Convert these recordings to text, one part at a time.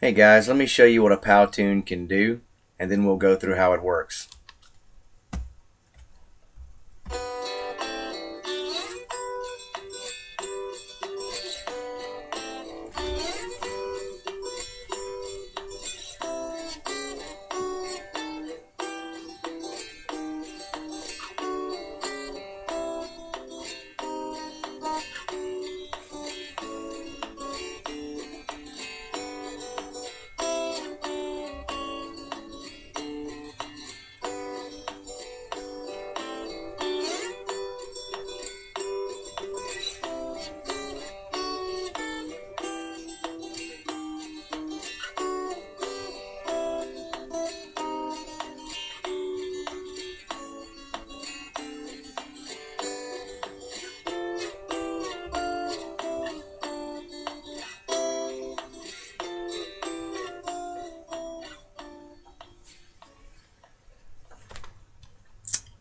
Hey guys, let me show you what a PowToon can do, and then we'll go through how it works.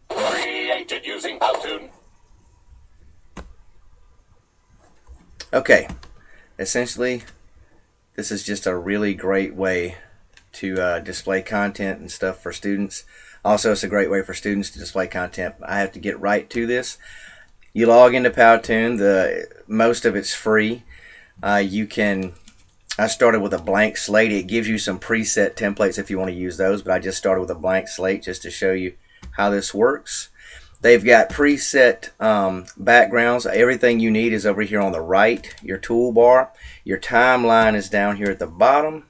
Created using PowToon. Okay, essentially this is just a really great way to display content and stuff for students. Also, it's a great way for students to display content. I have to get right to this. You log into PowToon. Most of it's free. I started with a blank slate. It gives you some preset templates if you want to use those, but I just started with a blank slate just to show you how this works. They've got preset backgrounds. Everything you need is over here on the right, your toolbar. Your timeline is down here at the bottom,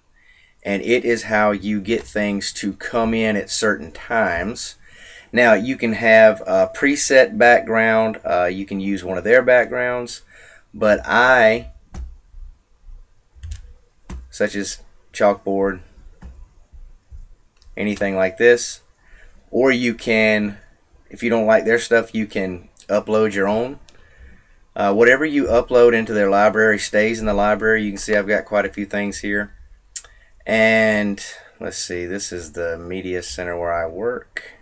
and it is how you get things to come in at certain times. Now, you can have a preset background. You can use one of their backgrounds, but such as chalkboard, anything like this, or you can, if you don't like their stuff, you can upload your own. Whatever you upload into their library stays in the library. You can see I've got quite a few things here. And let's see, this is the media center where I work.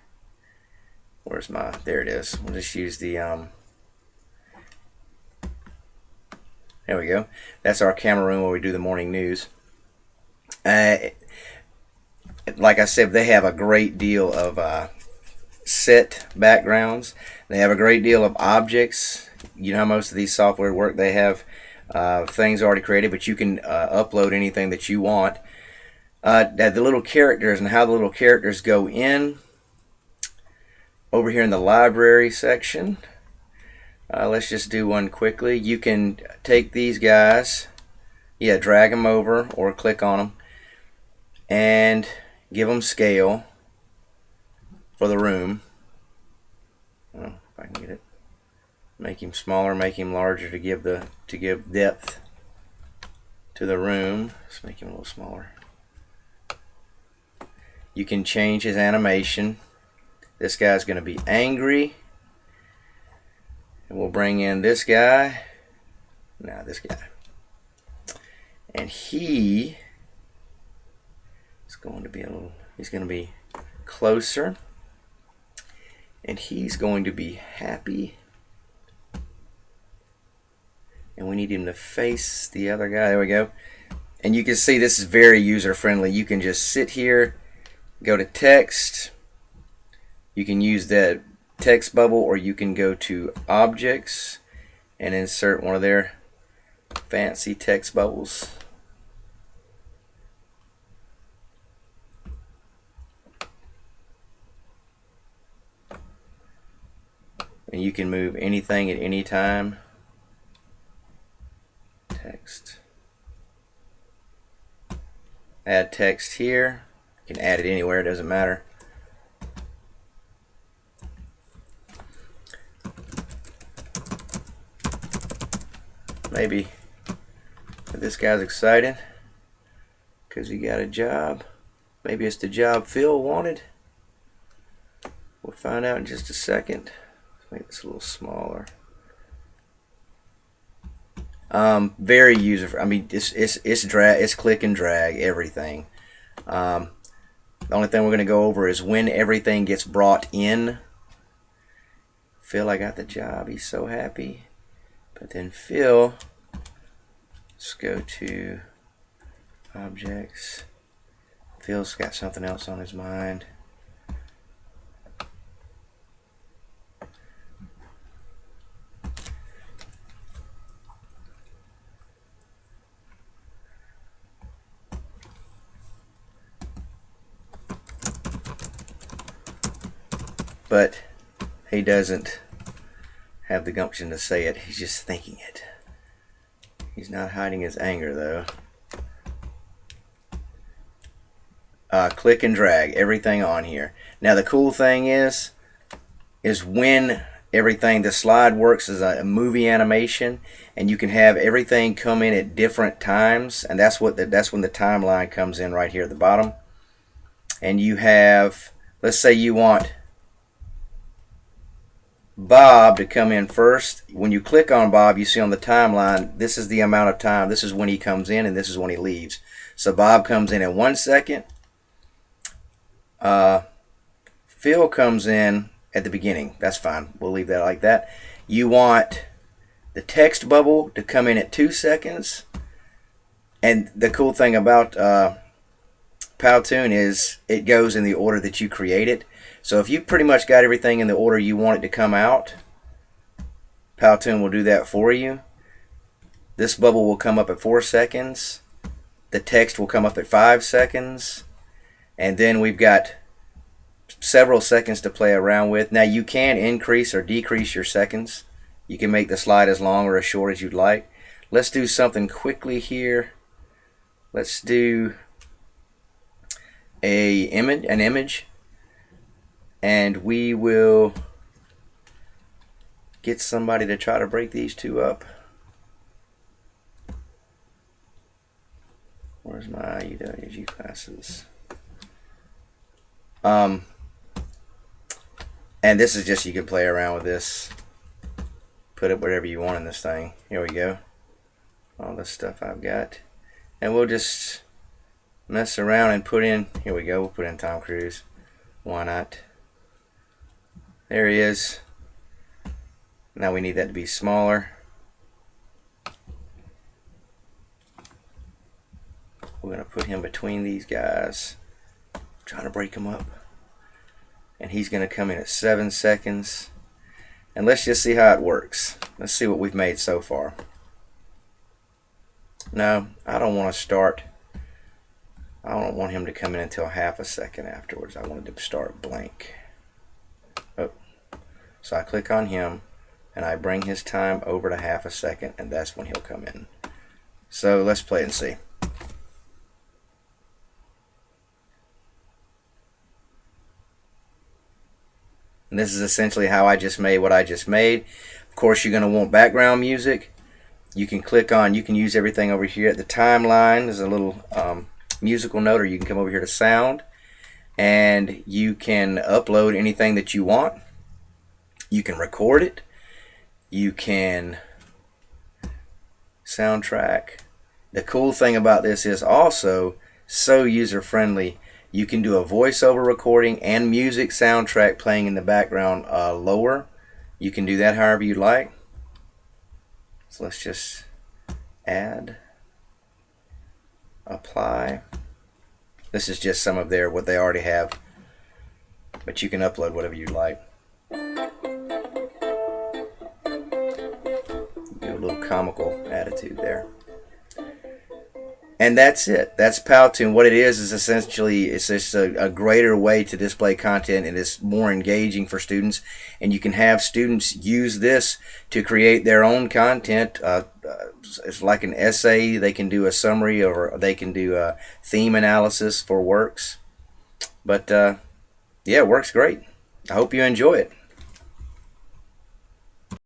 Where's my, there it is. We'll just use the, there we go. That's our camera room where we do the morning news. Like I said, they have a great deal of set backgrounds. They have a great deal of objects. You know how most of these software work. They have things already created, but you can upload anything that you want. The little characters and how the little characters go in over here in the library section. Let's just do one quickly. You can take these guys, drag them over or click on them and give them scale for the room. Oh, if I can get it. Make him smaller, make him larger to give depth to the room. Let's make him a little smaller. You can change his animation. This guy's going to be angry. And we'll bring in this guy. Now this guy. And he is going to be he's going to be closer. And he's going to be happy. And we need him to face the other guy. There we go. And you can see this is very user friendly. You can just sit here, go to text. You can use that text bubble, or you can go to objects and insert one of their fancy text bubbles. And you can move anything at any time. Text. Add text here. You can add it anywhere, it doesn't matter. Maybe this guy's excited because he got a job. Maybe it's the job Phil wanted. We'll find out in just a second. Let's make this a little smaller. Very user. I mean, it's click and drag everything. The only thing we're going to go over is when everything gets brought in. Phil, I got the job. He's so happy. But then Phil, let's go to Objects. Phil's got something else on his mind. But he doesn't have the gumption to say it. He's just thinking it. He's not hiding his anger, though. Click and drag everything on here. Now the cool thing is when everything, the slide works as a movie animation, and you can have everything come in at different times, and that's when the timeline comes in right here at the bottom. And you have, let's say you want Bob to come in first. When you click on Bob, you see on the timeline, this is the amount of time. This is when he comes in, and this is when he leaves. So Bob comes in at 1 second. Phil comes in at the beginning. That's fine. We'll leave that like that. You want the text bubble to come in at 2 seconds. And the cool thing about PowToon is it goes in the order that you create it. So if you pretty much got everything in the order you want it to come out, PowToon will do that for you. This bubble will come up at 4 seconds. The text will come up at 5 seconds. And then we've got several seconds to play around with. Now you can increase or decrease your seconds. You can make the slide as long or as short as you'd like. Let's do something quickly here. Let's do an image, and we will get somebody to try to break these two up. Where's my UWG classes? And this is just, you can play around with this, put it whatever you want in this thing. Here we go, all this stuff I've got, and we'll just mess around and put in, here we go, we'll put in Tom Cruise, why not? There he is. Now we need that to be smaller. We're going to put him between these guys, trying to break him up. And he's going to come in at 7 seconds. And let's just see how it works. Let's see what we've made so far. No, I don't want to start. I don't want him to come in until half a second afterwards. I wanted to start blank. Oh. So I click on him and I bring his time over to half a second, and that's when he'll come in. So let's play and see. And this is essentially how I just made what I just made. Of course, you're going to want background music. You can click on, you can use everything over here at the timeline. There's a little musical note, or you can come over here to sound, and you can upload anything that you want. You can record it. You can soundtrack. The cool thing about this is also so user-friendly. You can do a voiceover recording and music soundtrack playing in the background lower. You can do that however you like. So let's just add, apply. This is just some of what they already have, but you can upload whatever you like. Do a little comical attitude there. And that's it. That's PowToon. What it is essentially, it's just a greater way to display content, and it's more engaging for students. And you can have students use this to create their own content. It's like an essay. They can do a summary, or they can do a theme analysis for works. But yeah, it works great. I hope you enjoy it.